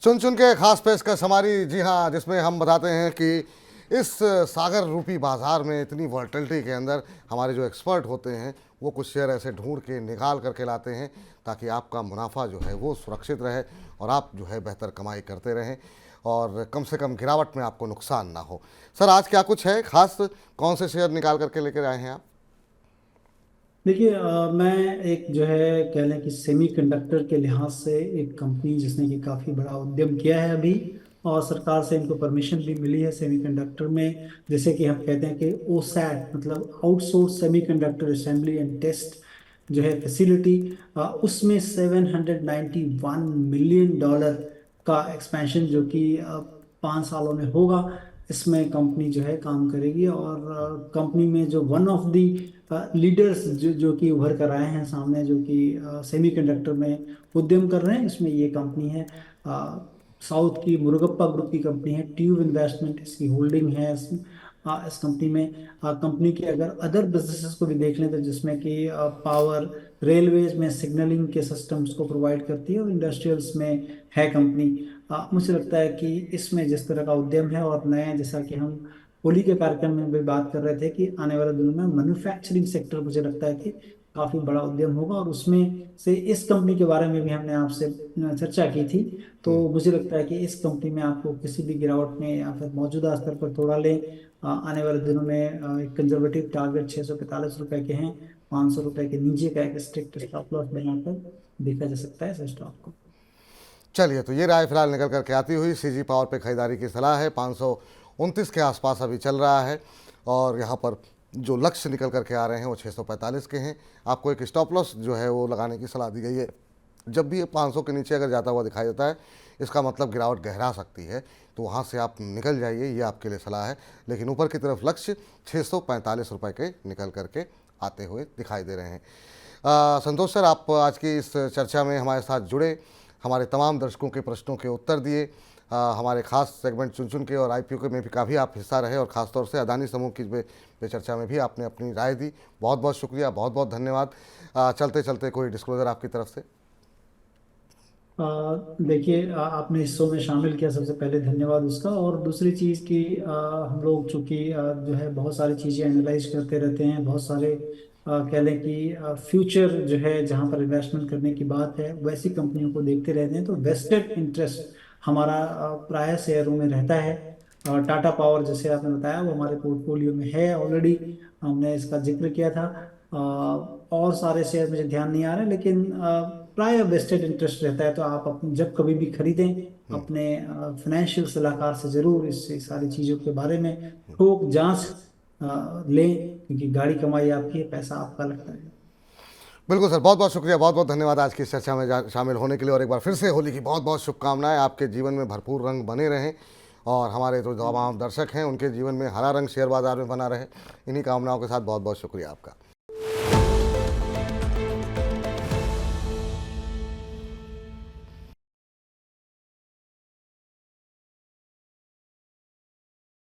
चुन चुन के खास पेशकश हमारी, जी हाँ, जिसमें हम बताते हैं कि इस सागर रूपी बाजार में इतनी वॉलेटिलिटी के अंदर हमारे जो एक्सपर्ट होते हैं वो कुछ शेयर ऐसे ढूंढ के निकाल करके लाते हैं ताकि आपका मुनाफा जो है वो सुरक्षित रहे और आप जो है बेहतर कमाई करते रहें और कम से कम गिरावट में आपको नुकसान ना हो। सर, आज क्या कुछ है खास, कौन से शेयर निकाल करके लेकर आए हैं आप? देखिए, मैं एक जो है कह लें कि सेमीकंडक्टर के लिहाज से एक कंपनी जिसने कि काफ़ी बड़ा उद्यम किया है अभी, और सरकार से इनको परमिशन भी मिली है सेमीकंडक्टर में। जैसे कि हम कहते हैं कि ओसैट मतलब outsource semiconductor assembly and test जो है फैसिलिटी, उसमें $791 मिलियन का एक्सपेंशन जो कि 5 सालों में होगा। इसमें कंपनी जो है काम करेगी, और कंपनी में जो वन ऑफ दी लीडर्स जो कि उभर कर आए हैं सामने, जो कि सेमीकंडक्टर में उद्यम कर रहे हैं, इसमें ये कंपनी है। साउथ की मुरुगप्पा ग्रुप की कंपनी है, ट्यूब इन्वेस्टमेंट इसकी होल्डिंग है इस कंपनी में। कंपनी के अगर अदर बिजनेसेस को भी देख लें तो जिसमें कि पावर, रेलवेज में सिग्नलिंग के सिस्टम्स को प्रोवाइड करती है, और इंडस्ट्रियल्स में है कंपनी। मुझे लगता है कि इसमें जिस तरह का उद्यम है, और नए, जैसा कि हम होली के कार्यक्रम में भी बात कर रहे थे कि आने वाले दिनों में मैन्युफैक्चरिंग सेक्टर, मुझे लगता है कि काफी बड़ा उद्यम होगा, और उसमें से इस कंपनी के बारे में भी हमने आपसे चर्चा की थी। तो मुझे लगता है कि इस कंपनी में आपको किसी भी गिरावट में या फिर मौजूदा स्तर पर थोड़ा लें, आने वाले दिनों में एक कंजर्वेटिव टारगेट ₹645 के हैं। ₹500 के नीचे का एक स्ट्रिक्ट स्टॉप लॉस बनाकर देखा जा सकता है इस स्टॉक को। चलिए, तो ये राय फिलहाल निकल करके आती हुई सीजी पावर पे खरीदारी की सलाह है। 529 के आसपास अभी चल रहा है और यहाँ पर जो लक्ष्य निकल करके आ रहे हैं वो 645 के हैं। आपको एक स्टॉप लॉस जो है वो लगाने की सलाह दी गई है। जब भी ये 500 के नीचे अगर जाता हुआ दिखाई देता है, इसका मतलब गिरावट गहरा सकती है, तो वहाँ से आप निकल जाइए, ये आपके लिए सलाह है। लेकिन ऊपर की तरफ लक्ष्य 645 रुपये के निकल करके आते हुए दिखाई दे रहे हैं। संतोष सर, आप आज की इस चर्चा में हमारे साथ जुड़े, हमारे तमाम दर्शकों के प्रश्नों के उत्तर दिए। हमारे खास सेगमेंट चुन चुन के और आईपीओ के में भी काफ़ी आप हिस्सा रहे और ख़ासतौर से अदानी समूह की पे चर्चा में भी आपने अपनी राय दी। बहुत बहुत शुक्रिया, बहुत बहुत धन्यवाद। चलते चलते कोई डिस्क्लोज़र आपकी तरफ से? देखिए, आपने इस शो में शामिल किया, सबसे पहले धन्यवाद उसका। और दूसरी चीज़ कि हम लोग चूंकि जो है बहुत सारी चीज़ें एनालाइज करते रहते हैं, बहुत सारे कह लें कि फ्यूचर जो है जहाँ पर इन्वेस्टमेंट करने की बात है वैसी कंपनियों को देखते रहते हैं, तो वेस्टेड इंटरेस्ट हमारा प्राय शेयरों में रहता है। टाटा पावर जैसे आपने बताया वो हमारे पोर्टफोलियो में है ऑलरेडी, हमने इसका जिक्र किया था। और सारे शेयर मुझे ध्यान नहीं आ रहे, लेकिन प्राय वेस्टेड इंटरेस्ट रहता है। तो आप जब कभी भी खरीदें, अपने फाइनेंशियल सलाहकार से जरूर इस सारी चीज़ों के बारे में ठोक जांच लें, क्योंकि गाड़ी कमाई आपकी है, पैसा आपका लगता है। बिल्कुल सर, बहुत बहुत शुक्रिया, बहुत बहुत धन्यवाद आज की इस चर्चा में शामिल होने के लिए। और एक बार फिर से होली की बहुत बहुत शुभकामनाएं। आपके जीवन में भरपूर रंग बने रहें और हमारे जो तमाम दर्शक हैं उनके जीवन में हरा रंग शेयर बाजार में बना रहे। इन्हीं कामनाओं के साथ बहुत बहुत शुक्रिया आपका।